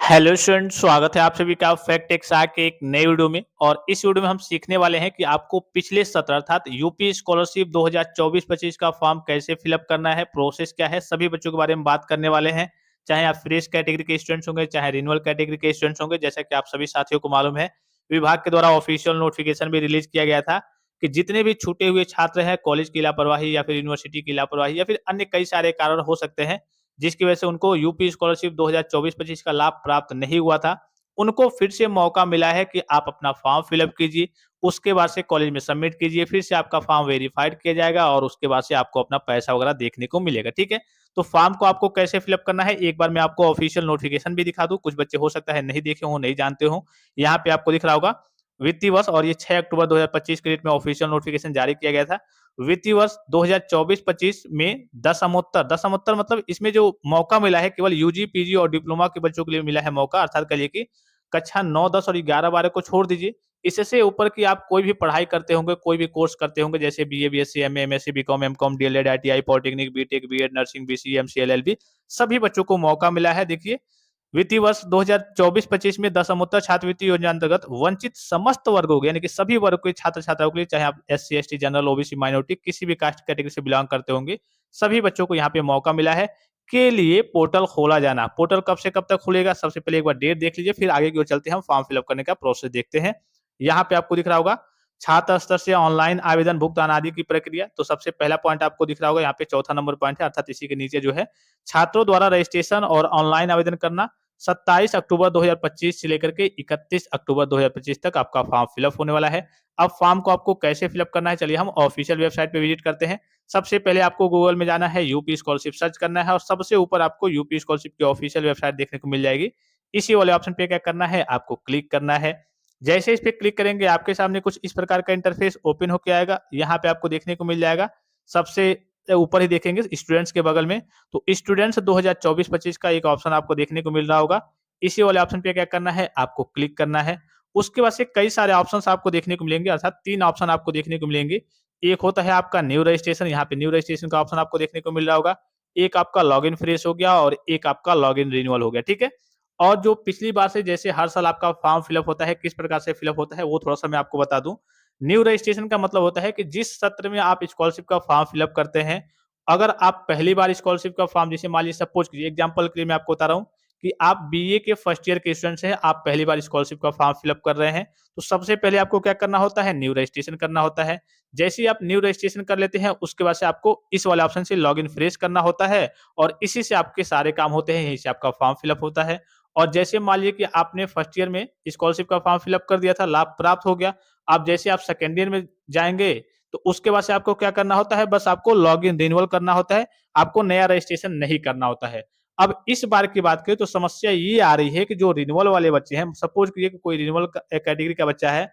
Hello student, स्वागत है आप सभी का फैक्ट एक्सा के एक नए वीडियो में। और इस वीडियो में हम सीखने वाले हैं कि आपको पिछले सत्र अर्थात यूपी स्कॉलरशिप 2024-25 का फॉर्म कैसे फिलअप करना है, प्रोसेस क्या है, सभी बच्चों के बारे में बात करने वाले हैं। चाहे आप फ्रेश कैटेगरी के स्टूडेंट्स होंगे, चाहे रिन्यूअल कैटेगरी के स्टूडेंट्स होंगे। जैसा कि आप सभी साथियों को मालूम है, विभाग के द्वारा ऑफिशियल नोटिफिकेशन भी रिलीज किया गया था कि जितने भी छूटे हुए छात्र हैं, कॉलेज की लापरवाही या फिर यूनिवर्सिटी की लापरवाही या फिर अन्य कई सारे कारण हो सकते हैं जिसकी वजह से उनको यूपी स्कॉलरशिप 2024-25 का लाभ प्राप्त नहीं हुआ था, उनको फिर से मौका मिला है कि आप अपना फॉर्म फिलअप कीजिए, उसके बाद से कॉलेज में सबमिट कीजिए, फिर से आपका फॉर्म वेरीफाइड किया जाएगा और उसके बाद से आपको अपना पैसा वगैरह देखने को मिलेगा, ठीक है? तो फॉर्म को आपको कैसे फिलअप करना है, एक बार मैं आपको ऑफिशियल नोटिफिकेशन भी दिखा दूँ, कुछ बच्चे हो सकता है नहीं देखे हों, नहीं जानते हों। यहाँ पे आपको दिख रहा होगा वित्तीय वर्ष और ये 6 अक्टूबर 2025 के डेट में ऑफिशियल नोटिफिकेशन जारी किया गया था। वित्तीय वर्ष 2024-25 में दशमोत्तर मतलब इसमें जो मौका मिला है केवल यूजी, पीजी और डिप्लोमा के बच्चों के लिए मिला है मौका, अर्थात कहिए कि कक्षा 9, 10 और 11-12 को छोड़ दीजिए। इससे ऊपर की आप कोई भी पढ़ाई करते होंगे, कोई भी कोर्स करते होंगे जैसे BA, BSc, MA, MSc, BCom, MCom, DElEd, ITI, polytechnic, BTech, BEd, nursing, BCA, MCA, LLB सभी बच्चों को मौका मिला है। देखिए वित्तीय वर्ष 2024-25 में दशमोत्तर छात्रवृत्ति योजना अंतर्गत वंचित समस्त वर्गों के यानी कि सभी वर्ग के छात्र छात्राओं के लिए, चाहे आप SC, ST, general, OBC, minority किसी भी कास्ट कैटेगरी से बिलोंग करते होंगे, सभी बच्चों को यहाँ पे मौका मिला है के लिए पोर्टल खोला जाना। पोर्टल कब से कब तक खुलेगा, सबसे पहले एक बार डेट देख लीजिए, फिर आगे की ओर चलते हैं, हम फॉर्म फिलअप करने का प्रोसेस देखते हैं। यहाँ पे आपको दिख रहा होगा छात्र स्तर से ऑनलाइन आवेदन भुगतान आदि की प्रक्रिया। तो सबसे पहला पॉइंट आपको दिख रहा होगा, यहाँ पे चौथा नंबर पॉइंट है, अर्थात इसी के नीचे जो है छात्रों द्वारा रजिस्ट्रेशन और ऑनलाइन आवेदन करना 27 अक्टूबर 2025 से लेकर के 31 अक्टूबर 2025 तक आपका फॉर्म फिलअप होने वाला है। अब फॉर्म को आपको कैसे फिलअप करना है, चलिए हम ऑफिशियल वेबसाइट पे विजिट करते हैं। सबसे पहले आपको गूगल में जाना है, यूपी स्कॉलरशिप सर्च करना है और सबसे ऊपर आपको यूपी स्कॉलरशिप की ऑफिशियल वेबसाइट देखने को मिल जाएगी। इसी वाले ऑप्शन पे क्या करना है, आपको क्लिक करना है। जैसे इस पे क्लिक करेंगे आपके सामने कुछ इस प्रकार का इंटरफेस ओपन होके आएगा। यहाँ पे आपको देखने को मिल जाएगा सबसे ऊपर ही देखेंगे स्टूडेंट्स के बगल में, तो स्टूडेंट्स 2024-25 का एक ऑप्शन आपको देखने को मिल रहा होगा। इसी वाले ऑप्शन पे क्या करना है, आपको क्लिक करना है। उसके बाद से कई सारे ऑप्शंस आपको देखने को मिलेंगे, अर्थात 3 ऑप्शन आपको देखने को मिलेंगे। एक होता है आपका न्यू रजिस्ट्रेशन, यहाँ पे न्यू रजिस्ट्रेशन का ऑप्शन आपको देखने को मिल रहा होगा। एक आपका लॉगिन फ्रेश हो गया और एक आपका लॉगिन रिन्यूअल हो गया, ठीक है? और जो पिछली बार से जैसे हर साल आपका फॉर्म फिलअप होता है, किस प्रकार से फिलअप होता है, वो थोड़ा-सा मैं आपको बता दूँ। न्यू रजिस्ट्रेशन का मतलब होता है कि जिस सत्र में आप स्कॉलरशिप का फॉर्म फिलअप करते हैं, अगर आप पहली बार स्कॉलरशिप का फॉर्म जैसे मान लीजिए सपोज़ कीजिए एग्जांपल के लिए मैं आपको बता रहा हूँ कि आप बीए के फर्स्ट ईयर के स्टूडेंट्स हैं, आप पहली बार स्कॉलरशिप का फॉर्म फिलअप कर रहे हैं, तो सबसे पहले आपको क्या करना होता है, न्यू रजिस्ट्रेशन करना होता है। जैसे ही आप न्यू रजिस्ट्रेशन कर लेते हैं, उसके बाद से आपको इस वाले ऑप्शन से लॉगिन फ्रेश करना होता है और इसी से आपके सारे काम होते हैं, यहीं से आपका फॉर्म फिलअप होता है। और जैसे मान लीजिए कि आपने फर्स्ट ईयर में स्कॉलरशिप का फॉर्म फिलअप कर दिया था, लाभ प्राप्त हो गया। अब जैसे आप सेकंड ईयर में जाएँगे, तो उसके बाद से आपको क्या करना होता है, बस आपको लॉगिन रिन्यूअल करना होता है, आपको नया रजिस्ट्रेशन नहीं करना होता है। अब इस बार की बात करें तो समस्या ये आ रही है कि जो रिन्यूअल वाले बच्चे हैं, सपोज़ कीजिए कि कोई रिन्यूअल कैटेगरी का बच्चा है,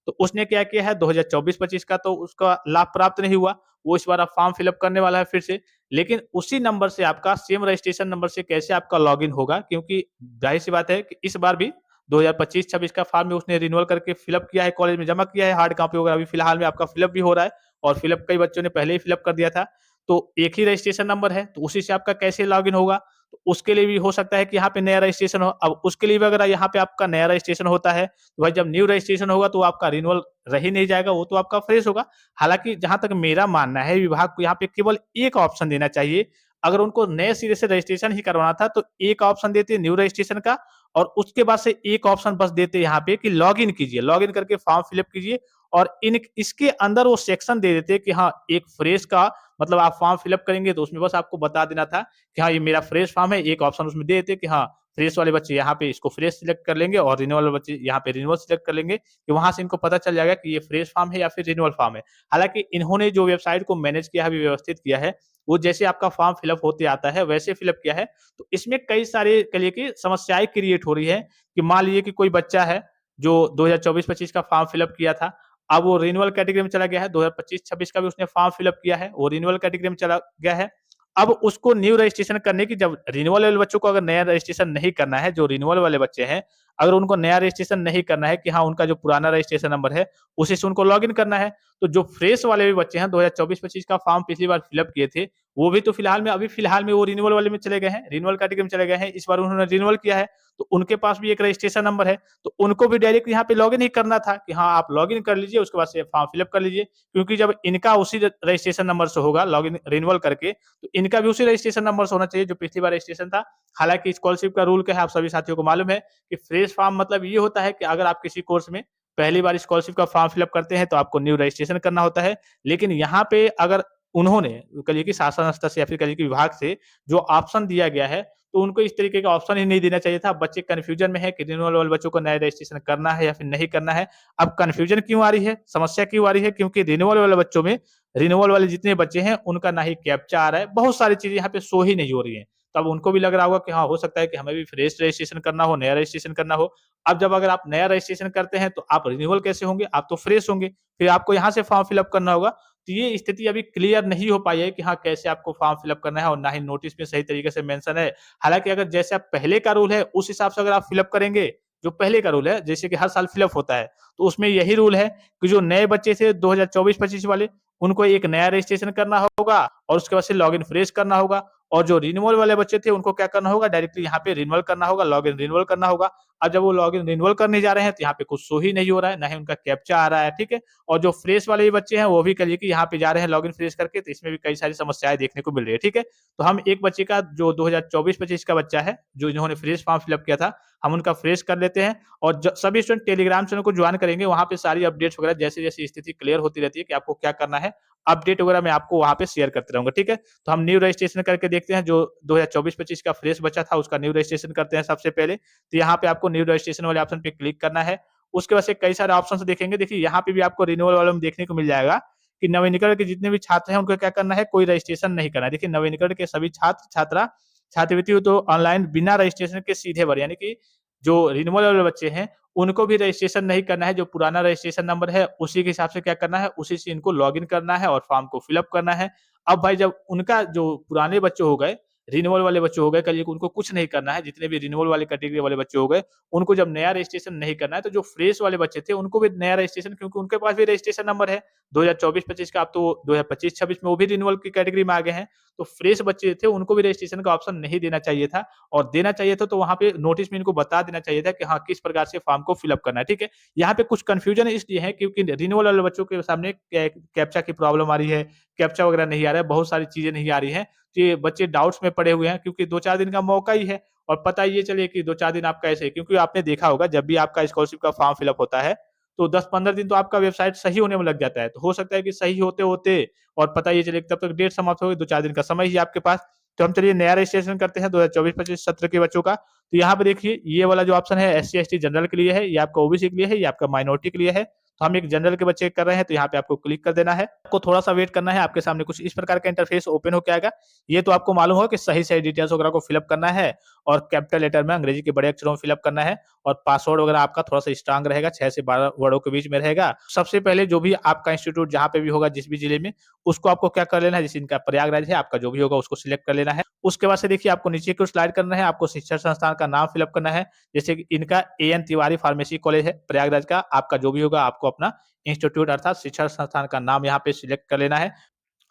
तो उसने क्या किया है 2024-25 का तो उसका लाभ प्राप्त नहीं हुआ, वो इस बार अब फॉर्म फिलअप करने वाला है फिर से। लेकिन उसी नंबर से आपका सेम रजिस्ट्रेशन नंबर से कैसे आपका लॉगिन होगा, क्योंकि ज़ाहिर-सी बात है कि इस बार भी 2025-26 का फॉर्म में उसने रिन्यूअल करके फिलअप किया है, कॉलेज में जमा किया है, हार्ड कॉपी वगैरह अभी फिलहाल में आपका फिलअप भी हो रहा है और फिलअप कई बच्चों ने पहले ही फिलअप कर दिया था। तो एक ही रजिस्ट्रेशन नंबर है, तो उसी से आपका कैसे लॉगिन होगा? तो उसके लिए भी हो सकता है कि यहाँ पे नया रजिस्ट्रेशन हो। अब उसके लिए भी अगर यहाँ पे आपका नया रजिस्ट्रेशन होता है, तो भाई जब न्यू रजिस्ट्रेशन होगा तो आपका रिन्यूअल रह ही नहीं जाएगा, वो तो आपका फ्रेश होगा। हालाँकि जहाँ तक मेरा मानना है विभाग को यहाँ पे केवल एक ऑप्शन देना चाहिए। अगर उनको नए सिरे से रजिस्ट्रेशन ही करवाना था तो एक ऑप्शन देते न्यू रजिस्ट्रेशन का और उसके बाद से एक ऑप्शन बस देते यहाँ पे कि लॉगिन कीजिए, लॉगिन करके फॉर्म फिलअप कीजिए और इन इसके अंदर वो सेक्शन दे देते कि हाँ, एक फ्रेश का मतलब आप फॉर्म फिलअप करेंगे तो उसमें बस आपको बता देना था कि हाँ, ये मेरा फ्रेश फॉर्म है, एक ऑप्शन उसमें दे देते कि हाँ, फ्रेश वाले बच्चे यहाँ पे इसको फ्रेश सिलेक्ट कर लेंगे और रिन्यूअल वाले बच्चे यहाँ पे रिन्यूअल सिलेक्ट कर लेंगे, कि वहाँ से इनको पता चल जाएगा कि ये फ्रेश फॉर्म है या फिर रिन्यूअल फॉर्म है। हालाँकि इन्होंने जो वेबसाइट को मैनेज किया है, अभी व्यवस्थित किया है, वो जैसे आपका फॉर्म फिलअप होते आता है, वैसे फिलअप किया है। तो इसमें कई सारे कहिए कि समस्याएँ क्रिएट हो रही है कि मान लीजिए कि कोई बच्चा है, जो 2024-25 का फॉर्म फिलअप किया था, अब वो रिन्यूअल कैटेगरी में चला गया है, 2025-26 का भी उसने फॉर्म फिलअप किया है, वो रिन्यूअल कैटेगरी में चला गया है। अब उसको न्यू रजिस्ट्रेशन करने की जब रिन्यूअल वाले बच्चों को अगर नया रजिस्ट्रेशन नहीं करना है, जो रिन्यूअल वाले बच्चे हैं, अगर उनको नया रजिस्ट्रेशन नहीं करना है कि हाँ, उनका जो पुराना रजिस्ट्रेशन नंबर है, उसी से उनको लॉगिन करना है। तो जो फ्रेश वाले भी बच्चे हैं 2024-25 का फॉर्म पिछली बार फिल अप किए थे, वो भी तो फिलहाल में वो रिन्यूअल वाले में चले गए हैं, रिन्यूअल कैटेगरी में चले गए हैं। इस बार उन्होंने रिन्यूअल किया है, तो उनके पास भी एक रजिस्ट्रेशन नंबर है, तो उनको भी डायरेक्ट यहाँ पे लॉगिन ही करना था कि हाँ, आप लॉगिन कर लीजिए, उसके बाद से फॉर्म फिल अप कर लीजिए। क्योंकि जब इनका उसी रजिस्ट्रेशन नंबर से होगा लॉगिन रिन्यूअल करके, तो इनका भी उसी रजिस्ट्रेशन नंबर से होना चाहिए जो पिछली बार रजिस्ट्रेशन था। हालाँकि स्कॉलरशिप का रूल क्या है, आप सभी साथियों को मालूम है कि फ्रेश फॉर्म मतलब ये होता है कि अगर आप किसी कोर्स में पहली बार स्कॉलरशिप का फॉर्म फिल अप करते हैं, तो आपको न्यू रजिस्ट्रेशन करना होता है। लेकिन यहाँ पे अगर उन्होंने कहिए कि शासन स्तर से या फिर कहिए कि विभाग से जो ऑप्शन दिया गया है, तो उनको इस तरीके का ऑप्शन ही नहीं देना चाहिए था। बच्चे कन्फ्यूजन में है कि रिन्यूअल वाले बच्चों को नया रजिस्ट्रेशन करना है या फिर नहीं करना है। अब कन्फ्यूजन क्यों आ रही है? समस्या क्यों आ रही है? क्योंकि रिन्यूअल वाले बच्चों में रिन्यूअल वाले जितने बच्चे हैं, उनका ना ही कैप्चा आ रहा है, बहुत सारी चीज़ें यहाँ पे शो ही नहीं हो रही हैं। तो अब उनको भी लग रहा होगा कि हाँ, हो सकता है कि हमें भी फ्रेश रजिस्ट्रेशन करना हो, नया रजिस्ट्रेशन करना हो। अब जब अगर आप नया रजिस्ट्रेशन करते हैं, तो आप रिन्यूअल कैसे होंगे? आप तो फ्रेश होंगे, फिर आपको यहाँ से फॉर्म फिल अप करना होगा। तो ये स्थिति अभी क्लियर नहीं हो पाई है कि हाँ, कैसे आपको फॉर्म फिल अप करना है और ना ही नोटिस में सही तरीके से मेंशन है। हालाँकि अगर जैसे आप पहले का रूल है, उस हिसाब से अगर आप फिल अप करेंगे, जो पहले का रूल है, जैसे कि हर साल फिल अप होता है, तो उसमें यही रूल है कि जो नए बच्चे थे 2024-25 वाले, उनको एक नया रजिस्ट्रेशन करना होगा और उसके बाद से लॉगिन फ्रेश करना होगा और जो रिन्यूअल वाले बच्चे थे, उनको क्या करना होगा, डायरेक्टली यहाँ पे रिन्यूअल करना होगा, लॉगिन रिन्यूअल करना होगा। अब जब वो लॉगिन रिन्यूअल करने जा रहे हैं, तो यहाँ पे कुछ शो ही नहीं हो रहा है, ना ही उनका कैप्चा आ रहा है, ठीक है? और जो फ्रेश वाले बच्चे हैं, वो भी कहिए कि यहाँ पे जा रहे हैं लॉगिन फ्रेश करके, तो इसमें भी कई सारी समस्याएँ देखने को मिल रही है, ठीक है? तो हम एक बच्चे का जो 2024-25 का बच्चा है, जो इन्होंने फ्रेश फॉर्म फिल अप किया था, हम उनका फ्रेश कर लेते हैं और सभी स्टूडेंट टेलीग्राम चैनल को ज्वाइन करेंगे, वहाँ पे सारी अपडेट्स वगैरह जैसे-जैसे स्थिति क्लियर होती रहती है कि आपको क्या करना है, अपडेट वगैरह मैं आपको वहाँ पे शेयर करते रहूँगा, ठीक है? तो हम न्यू रजिस्ट्रेशन करके देखते हैं, जो 2024-25 का फ्रेश बचा था, उसका न्यू रजिस्ट्रेशन करते हैं सबसे पहले। तो यहाँ पे आपको न्यू रजिस्ट्रेशन वाले ऑप्शन पे क्लिक करना है। उसके बाद से कई सारे ऑप्शंस देखेंगे। देखिए, यहाँ पे भी आपको रिन्यूअल वाले में देखने को मिल जाएगा कि नवीनीकरण के जितने भी छात्र हैं, उनको क्या करना है, कोई रजिस्ट्रेशन नहीं करना है। देखिए, नवीनीकरण के सभी छात्र-छात्रा छात्रवृत्ति तो ऑनलाइन बिना रजिस्ट्रेशन के सीधे भरें, यानी कि जो रिन्यूअल वाले बच्चे हैं, उनको भी रजिस्ट्रेशन नहीं करना है। जो पुराना रजिस्ट्रेशन नंबर है, उसी के हिसाब से क्या करना है, उसी से इनको लॉगिन करना है और फॉर्म को फिल अप करना है। अब भाई जब उनका जो पुराने बच्चे हो गए, रिन्यूअल वाले बच्चे हो गए, कहिए कि उनको कुछ नहीं करना है, जितने भी रिन्यूअल वाले कैटेगरी वाले बच्चे हो गए, उनको जब नया रजिस्ट्रेशन नहीं करना है, तो जो फ्रेश वाले बच्चे थे, उनको भी नया रजिस्ट्रेशन, क्योंकि उनके पास भी रजिस्ट्रेशन नंबर है, 2024-25 का। अब तो 2025-26 में वो भी रिन्यूअल की कैटेगरी में आ गए हैं। तो फ्रेश बच्चे थे, उनको भी रजिस्ट्रेशन का ऑप्शन नहीं देना चाहिए था और देना चाहिए था, तो वहाँ पे नोटिस में इनको बता देना चाहिए था कि हाँ, किस प्रकार से फॉर्म को फिल अप करना है, ठीक है? यहाँ पे कुछ कन्फ्यूजन इसलिए है क्योंकि रिन्यूअल वाले बच्चों के सामने कैप्चा की प्रॉब्लम आ रही है, कैप्चा वगैरह नहीं आ रहा है, बहुत सारी चीज़ें नहीं आ रही हैं। तो ये बच्चे डाउट्स में पड़े हुए हैं क्योंकि 2-4 दिन का मौका ही है और पता ये चले कि 2-4 दिन आपका ऐसे, क्योंकि आपने देखा होगा जब भी आपका स्कॉलरशिप का फॉर्म फिल अप होता है, तो 10-15 दिन तो आपका वेबसाइट सही होने में लग जाता है। तो हो सकता है कि सही होते-होते और पता ये चले कि तब तक डेट समाप्त हो गई, 2-4 दिन का समय ही आपके पास। तो हम चलिए नया रजिस्ट्रेशन करते हैं 2024-25 सत्र के बच्चों का। तो यहाँ पे देखिए, ये वाला जो ऑप्शन है एससी-एसटी जनरल के लिए है, ये आपका ओबीसी के लिए है, ये आपका माइनॉरिटी के लिए है। तो हम एक जनरल के बच्चे कर रहे हैं, तो यहाँ पे आपको क्लिक कर देना है। आपको थोड़ा-सा वेट करना है, आपके सामने कुछ इस प्रकार का इंटरफेस ओपन होके आएगा। ये तो आपको मालूम होगा कि सही-सही डिटेल्स वगैरह को फिल अप करना है और कैपिटल लेटर में अंग्रेजी के बड़े अक्षरों में फिल अप करना है और पासवर्ड वगैरह आपका थोड़ा-सा स्ट्रांग रहेगा, 6 से 12 वर्डों के बीच में रहेगा। सबसे पहले जो भी आपका इंस्टीट्यूट जहाँ पे भी होगा, जिस भी जिले में, उसको आपको क्या कर लेना है, जैसे इनका प्रयागराज है, आपका जो भी होगा उसको सिलेक्ट कर लेना है। उसके बाद से देखिए, आपको नीचे की ओर स्लाइड करना है, आपको शिक्षण संस्थान का नाम फिल अप करना है। जैसे कि इनका एएन तिवारी फार्मेसी कॉलेज है प्रयागराज का, आपका जो भी होगा आपको अपना इंस्टीट्यूट अर्थात शिक्षण संस्थान का नाम यहाँ पे सिलेक्ट कर लेना है।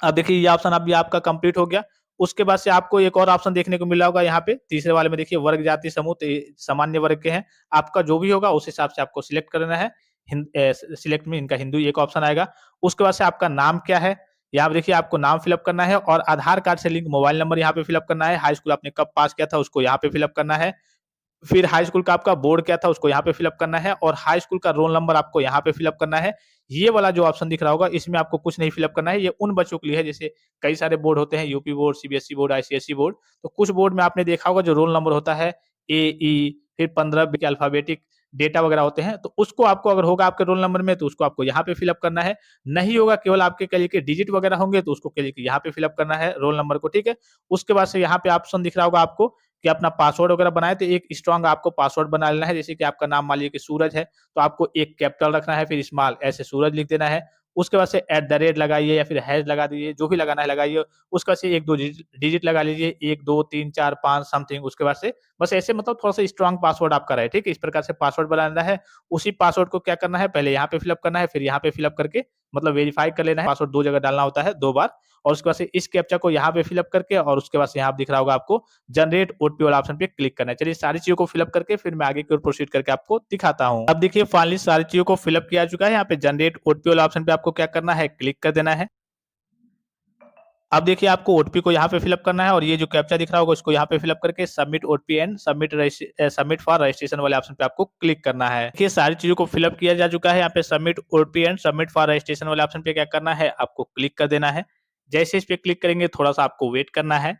अब देखिए, ये ऑप्शन अभी आपका कंप्लीट हो गया। उसके बाद से आपको एक और ऑप्शन देखने को मिल रहा होगा यहाँ पे, तीसरे वाले में देखिए वर्ग, जाति, समूह, तो ये सामान्य वर्ग के हैं। आपका जो भी होगा उस हिसाब से आपको सिलेक्ट कर लेना है। सिलेक्ट में इनका हिंदू एक ऑप्शन आएगा। उसके बाद से आपका नाम क्या है? यहाँ पे देखिए, आपको नाम फिल अप करना है और आधार कार्ड से लिंक मोबाइल नंबर यहाँ पे फिल अप करना है। हाई स्कूल आपने कब पास किया था, उसको यहाँ पे फिल अप करना है। फिर हाई स्कूल का आपका बोर्ड क्या था, उसको यहाँ पे फिल अप करना है और हाई स्कूल का रोल नंबर आपको यहाँ पे फिल अप करना है। ये वाला जो ऑप्शन दिख रहा होगा, इसमें आपको कुछ नहीं फिल अप करना है। ये उन बच्चों के लिए है, जैसे कई सारे बोर्ड होते हैं, UP board, CBSE board, ICSE board. तो कुछ बोर्ड में आपने देखा होगा जो रोल नंबर होता है एई, फिर 15 के अल्फाबेटिक डेटा वगैरह होते हैं, तो उसको आपको अगर होगा आपके रोल नंबर में, तो उसको आपको यहाँ पे फिल अप करना है। नहीं होगा, केवल आपके कह लीजिए डिजिट वगैरह होंगे, तो उसको कह लीजिए यहाँ पे फिल अप करना है रोल नंबर को, ठीक है? उसके बाद से यहाँ पे ऑप्शन दिख रहा होगा आपको कि अपना पासवर्ड वगैरह बनाए, तो एक स्ट्रॉन्ग आपको पासवर्ड बना लेना है। जैसे कि आपका नाम मान लीजिए कि सूरज है, तो आपको एक कैपिटल रखना है, फिर स्मॉल ऐसे सूरज लिख देना है। उसके बाद से एट द रेट लगाइए या फिर हैश लगा दीजिए, जो भी लगाना है लगाइए। उसके बाद से 1-2 डिजिट लगा लीजिए, 1, 2, 3, 4, 5 समथिंग। उसके बाद से बस ऐसे मतलब थोड़ा-सा स्ट्रॉन्ग पासवर्ड आपका रहे, ठीक है? इस प्रकार से पासवर्ड बनाना है। उसी पासवर्ड को क्या करना है, पहले यहाँ पे फिलअप करना है, फिर यहाँ पे फिलअप करके मतलब वेरीफाई कर लेना है। पासवर्ड 2 जगह डालना होता है, 2 बार। और उसके बाद से इस कैप्चा को यहाँ पे फिलअप करके और उसके बाद से यहाँ पे दिख रहा होगा आपको जनरेट ओटीपी वाला ऑप्शन पे क्लिक करना है। चलिए सारी चीज़ों को फिलअप करके फिर मैं आगे की ओर प्रोसीड करके आपको दिखाता हूँ। अब देखिए फाइनली सारी चीज़ों को फिलअप किया जा चुका है। यहाँ पे जनरेट ओटीपी वाला ऑप्शन पे आपको क्या करना है, क्लिक कर देना है। अब देखिए आपको ओटीपी को यहाँ पे फिलअप करना है और ये जो कैप्चा दिख रहा होगा उसको यहाँ पे फिलअप करके submit OTP and submit for registration वाले ऑप्शन पे आपको क्लिक करना है। देखिए सारी चीज़ों को फिलअप किया जा चुका है। यहाँ पे submit OTP and submit for registration वाले ऑप्शन पे क्या करना है, आपको क्लिक कर देना है। जैसे इस पे क्लिक करेंगे थोड़ा-सा आपको वेट करना है।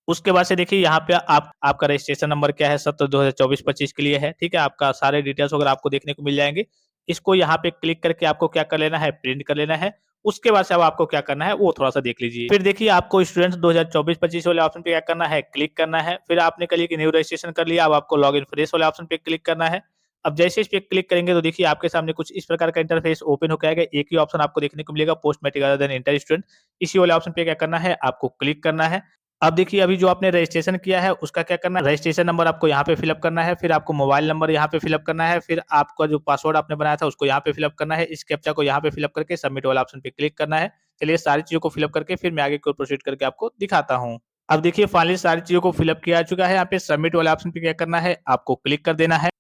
उसके बाद से देखिए यहाँ पे आप आपका रजिस्ट्रेशन नंबर क्या है, 17/2024-25 के लिए है, ठीक है? आपका सारे डिटेल्स वगैरह आपको देखने को मिल जाएँगे। इसको यहाँ पे क्लिक करके आपको क्या कर लेना है, प्रिंट कर लेना है। उसके बाद से अब आपको क्या करना है, वो थोड़ा-सा देख लीजिए। फिर देखिए आपको स्टूडेंट्स 2024-25 वाले ऑप्शन पे क्या करना है, क्लिक करना है। फिर आपने करिए कि न्यू रजिस्ट्रेशन कर लिया, अब आपको लॉगिन फ्रेश वाले ऑप्शन पे क्लिक करना है। अब जैसे इस पे क्लिक करेंगे तो देखिए आपके सामने कुछ इस प्रकार का इंटरफेस ओपन होके आएगा। एक ही ऑप्शन आपको देखने को मिलेगा, post matric other than inter student. इसी वाले ऑप्शन पे क्या करना है, आपको क्लिक करना है। अब देखिए अभी जो आपने रजिस्ट्रेशन किया है उसका क्या करना है, रजिस्ट्रेशन नंबर आपको यहाँ पे फिलअप करना है, फिर आपको मोबाइल नंबर यहाँ पे फिलअप करना है, फिर आपका जो पासवर्ड आपने बनाया था उसको यहाँ पे फिलअप करना है। इस कैप्चा को यहाँ पे फिलअप करके सबमिट वाला ऑप्शन पे क्लिक करना है। चलिए सारी चीज़ों को फिलअप करके फिर मैं आगे की ओर प्रोसीड करके आपको दिखाता हूँ। अब देखिए फाइनली सारी चीज़ों को फिलअप किया जा चुका है। यहाँ पे सबमिट वाले ऑप्शन पे क्या करना है, आपको क्लिक कर देना है।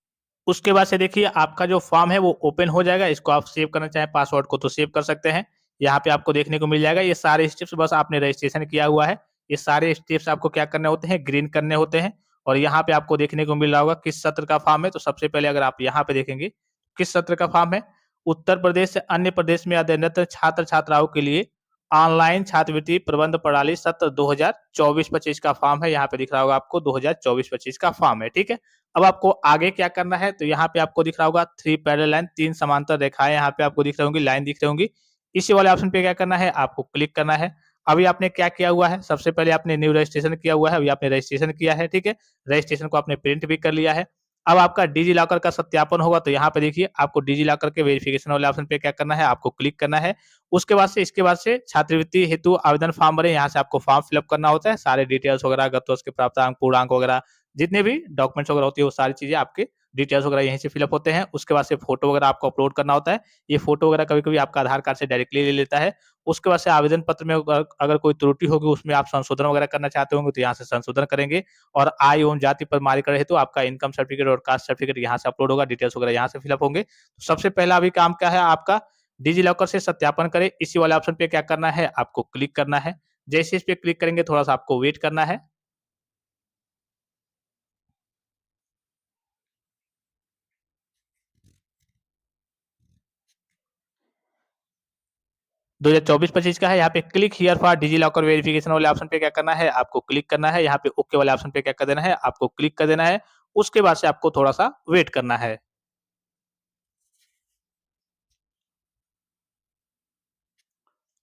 उसके बाद से देखिए आपका जो फॉर्म है वो ओपन हो जाएगा। इसको आप सेव करना चाहें पासवर्ड को तो सेव कर सकते हैं। यहाँ पे आपको देखने को मिल जाएगा ये सारे स्टेप्स, बस आपने रजिस्ट्रेशन किया हुआ है। ये सारे स्टेप्स आपको क्या करने होते हैं, ग्रीन करने होते हैं। और यहाँ पे आपको देखने को मिल रहा होगा किस सत्र का फॉर्म है। तो सबसे पहले अगर आप यहाँ पे देखेंगे, किस सत्र का फॉर्म है, उत्तर प्रदेश से अन्य प्रदेश में अध्ययनरत छात्र-छात्राओं के लिए ऑनलाइन छात्रवृत्ति प्रबंध प्रणाली सत्र 2024-25 का फॉर्म है। यहाँ पे दिख रहा होगा आपको 2024-25 का फॉर्म है, ठीक है? अब आपको आगे क्या करना है, तो यहाँ पे आपको दिख रहा होगा 3 पैरेलल लाइन, 3 समांतर रेखाएँ यहाँ पे आपको दिख रही होंगी, लाइन दिख रही होंगी। इसी वाले ऑप्शन पे क्या करना है, आपको क्लिक करना है। अभी आपने क्या किया हुआ है, सबसे पहले आपने न्यू रजिस्ट्रेशन किया हुआ है, अभी आपने रजिस्ट्रेशन किया है, ठीक है? रजिस्ट्रेशन को आपने प्रिंट भी कर लिया है। अब आपका डिजिलॉकर का सत्यापन होगा, तो यहाँ पे देखिए आपको डिजिलॉकर के वेरिफिकेशन वाले ऑप्शन पे क्या करना है, आपको क्लिक करना है। उसके बाद से इसके बाद से छात्रवृत्ति हेतु आवेदन फॉर्म भरें, यहाँ से आपको फॉर्म फिल अप करना होता है। सारे डिटेल्स वगैरह, गत वर्ष के प्राप्तांक, पूर्णांक वगैरह जितने भी डॉक्यूमेंट्स वगैरह होती है वो सारी चीज़ें आपके डिटेल्स वगैरह यहीं से फिलअप होते हैं। उसके बाद से फ़ोटो वगैरह आपको अपलोड करना होता है। ये फ़ोटो वगैरह कभी-कभी आपका आधार कार्ड से डायरेक्टली ले लेता है। उसके बाद से आवेदन पत्र में अगर अगर कोई त्रुटि होगी, उसमें आप संशोधन वगैरह करना चाहते होंगे तो यहाँ से संशोधन करेंगे। और आय एवं जाति प्रमाणीकरण हेतु आपका इनकम सर्टिफिकेट और कास्ट सर्टिफिकेट यहाँ से अपलोड होगा, डिटेल्स वगैरह यहाँ से फिलअप होंगे। तो सबसे पहला अभी काम क्या है आपका, डिजिलॉकर से सत्यापन करें। इसी वाले ऑप्शन पे क्या करना है, आपको क्लिक करना है। जैसे इस पे क्लिक करेंगे थोड़ा-सा आपको वेट करना है। 2024-25 का है, यहाँ पे click here for DigiLocker verification वाले ऑप्शन पे क्या करना है, आपको क्लिक करना है। यहाँ पे ओके वाले ऑप्शन पे क्या कर देना है, आपको क्लिक कर देना है। उसके बाद से आपको थोड़ा-सा वेट करना है।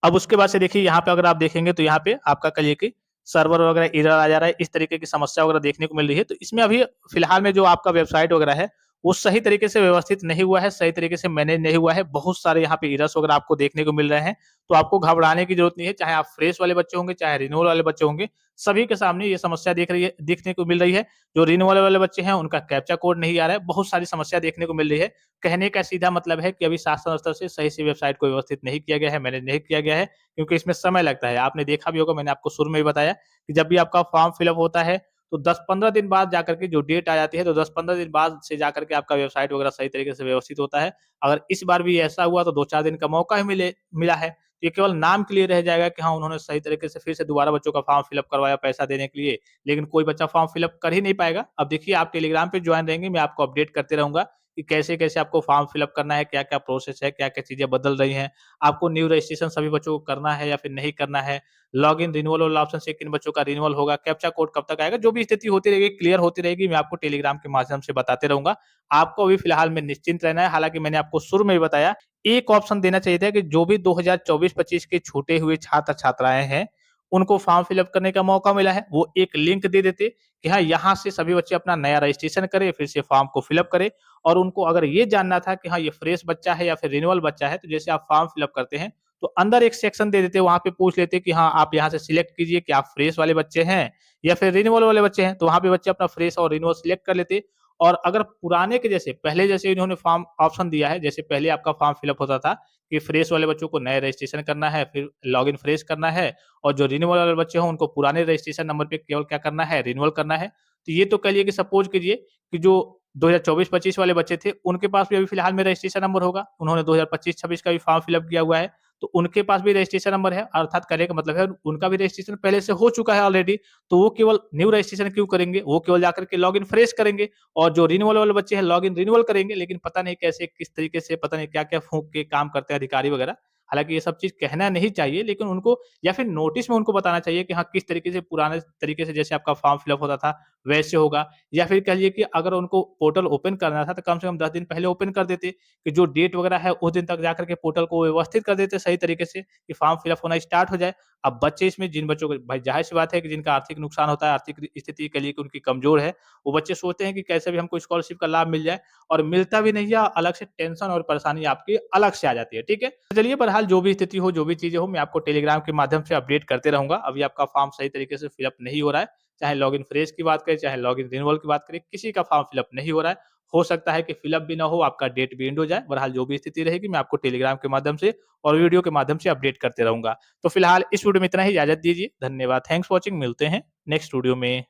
अब उसके बाद से देखिए यहाँ पे अगर आप देखेंगे तो यहाँ पे आपका कहिए कि सर्वर वगैरह एरर आ जा रहा है, इस तरीके की समस्या वगैरह देखने को मिल रही है। तो इसमें अभी फिलहाल में जो आपका वेबसाइट वगैरह है, वो सही तरीके से व्यवस्थित नहीं हुआ है, सही तरीके से मैनेज नहीं हुआ है। बहुत सारे यहाँ पे एरर्स वगैरह आपको देखने को मिल रहे हैं। तो आपको घबराने की ज़रूरत नहीं है, चाहे आप फ्रेश वाले बच्चे होंगे, चाहे रिन्यूअल वाले बच्चे होंगे, सभी के सामने ये समस्या देखने को मिल रही है। जो रिन्यूअल वाले बच्चे हैं, उनका कैप्चा कोड नहीं आ रहा है, बहुत सारी समस्या देखने को मिल रही है। कहने का सीधा मतलब है कि अभी शासन स्तर से सही से वेबसाइट को व्यवस्थित नहीं किया गया है, मैनेज नहीं किया गया है। क्योंकि इसमें समय लगता है। आपने देखा भी होगा, मैंने आपको शुरू में भी बताया कि जब भी आपका फॉर्म फिलअप होता है, तो 10-15 दिन बाद जाकर के जो डेट आ जाती है, तो 10-15 दिन बाद से जाकर के आपका वेबसाइट वगैरह सही तरीके से व्यवस्थित होता है। अगर इस बार भी ऐसा हुआ तो 2-4 दिन का मौका ही मिला है। ये केवल नाम के लिए रह जाएगा कि हाँ, उन्होंने सही तरीके से फिर से दोबारा बच्चों का फॉर्म फिलअप करवाया पैसा देने के लिए, लेकिन कोई बच्चा फॉर्म फिलअप कर ही नहीं पाएगा। अब देखिए आप टेलीग्राम पे जॉइन रहेंगे, मैं आपको अपडेट करते रहूँगा कि कैसे-कैसे आपको फॉर्म फिलअप करना है, क्या-क्या प्रोसेस है, क्या-क्या चीज़ें बदल रही हैं। आपको न्यू रजिस्ट्रेशन सभी बच्चों को करना है या फिर नहीं करना है, लॉगिन रिन्यूअल वाला ऑप्शन से किन बच्चों का रिन्यूअल होगा, कैप्चा कोड कब तक आएगा, जो भी स्थिति होती रहेगी, क्लियर होती रहेगी, मैं आपको टेलीग्राम के माध्यम से बताते रहूँगा। आपको अभी फिलहाल में निश्चिंत रहना है, हालाँकि मैंने आपको शुरू में ही बताया, एक ऑप्शन देना चाहिए था कि जो भी 2024-25 के छूटे हुए छात्र-छात्राएँ हैं, उनको फॉर्म फिलअप करने का मौका मिला है, वो एक लिंक दे देते कि हाँ, यहाँ से सभी बच्चे अपना नया रजिस्ट्रेशन करें, फिर से फॉर्म को फिलअप करें। और उनको अगर ये जानना था कि हाँ, ये फ्रेश बच्चा है या फिर रिन्यूअल बच्चा है, तो जैसे आप फॉर्म फिलअप करते हैं, तो अंदर एक सेक्शन दे देते, वहाँ पे पूछ लेते कि हाँ, आप यहाँ से सिलेक्ट कीजिए कि आप फ्रेश वाले बच्चे हैं या फिर रिन्यूअल वाले बच्चे हैं, तो वहाँ पे बच्चे अपना फ्रेश और रिन्यूअल सिलेक्ट कर लेते। और अगर पुराने के जैसे पहले जैसे इन्होंने फॉर्म ऑप्शन दिया है, जैसे पहले आपका फॉर्म फिलअप होता था कि फ्रेश वाले बच्चों को नया रजिस्ट्रेशन करना है, फिर लॉगिन फ्रेश करना है और जो रिन्यूअल वाले बच्चे हों, उनको पुराने रजिस्ट्रेशन नंबर पे केवल क्या करना है, रिन्यूअल करना है। तो ये तो कह लिए कि सपोज़ कीजिए कि जो 2024-25 वाले बच्चे थे, उनके पास भी अभी फिलहाल में रजिस्ट्रेशन नंबर होगा। उन्होंने 2025-26 का भी फॉर्म फिलअप किया हुआ है, तो उनके पास भी रजिस्ट्रेशन नंबर है, अर्थात कहने का मतलब है उनका भी रजिस्ट्रेशन पहले से हो चुका है ऑलरेडी, तो वो केवल न्यू रजिस्ट्रेशन क्यों करेंगे? वो केवल जाकर के लॉगिन फ्रेश करेंगे और जो रिन्यूअल वाले बच्चे हैं लॉगिन रिन्यूअल करेंगे, लेकिन पता नहीं कैसे, किस तरीके से, पता नहीं क्या-क्या फूँक के काम करते हैं अधिकारी वगैरह। हालाँकि ये सब चीज़ कहना नहीं चाहिए, लेकिन उनको या फिर नोटिस में उनको बताना चाहिए कि हाँ, किस तरीके से पुराने तरीके से जैसे आपका फॉर्म फिलअप होता था, वैसे होगा। या फिर कह लीजिए कि अगर उनको पोर्टल ओपन करना था, तो कम से कम 10 दिन पहले ओपन कर देते, कि जो डेट वगैरह है, उस दिन तक जाकर के पोर्टल को व्यवस्थित कर देते सही तरीके से, कि फॉर्म फिलअप होना स्टार्ट हो जाए। अब बच्चे इसमें जिन बच्चों को भाई ज़ाहिर-सी बात है कि जिनका आर्थिक नुकसान होता है, आर्थिक स्थिति कह लीजिए कि उनकी कमज़ोर है, वो बच्चे सोचते हैं कि कैसे भी हमको स्कॉलरशिप का लाभ मिल जाए और मिलता भी नहीं है, अलग से टेंशन और परेशानी आपकी अलग से आ जाती है, ठीक है? तो चलिए बहरहाल जो भी स्थिति हो, जो भी चीज़ें हो, मैं आपको टेलीग्राम के माध्यम से अपडेट करते रहूँगा। अभी आपका फॉर्म सही तरीके से फिलअप नहीं हो रहा है, चाहे लॉगिन फ्रेश की बात करें, चाहे लॉगिन रिन्यूअल की बात करें, किसी का फॉर्म फिलअप नहीं हो रहा है। हो सकता है कि फिलअप भी ना हो, आपका डेट भी एंड हो जाए। बहरहाल जो भी स्थिति रहेगी, मैं आपको टेलीग्राम के माध्यम से और वीडियो के माध्यम से अपडेट करते रहूँगा। तो फिलहाल इस वीडियो में इतना ही, इजाज़त दीजिए। धन्यवाद, थैंक्स फॉर वॉचिंग, मिलते हैं नेक्स्ट वीडियो में।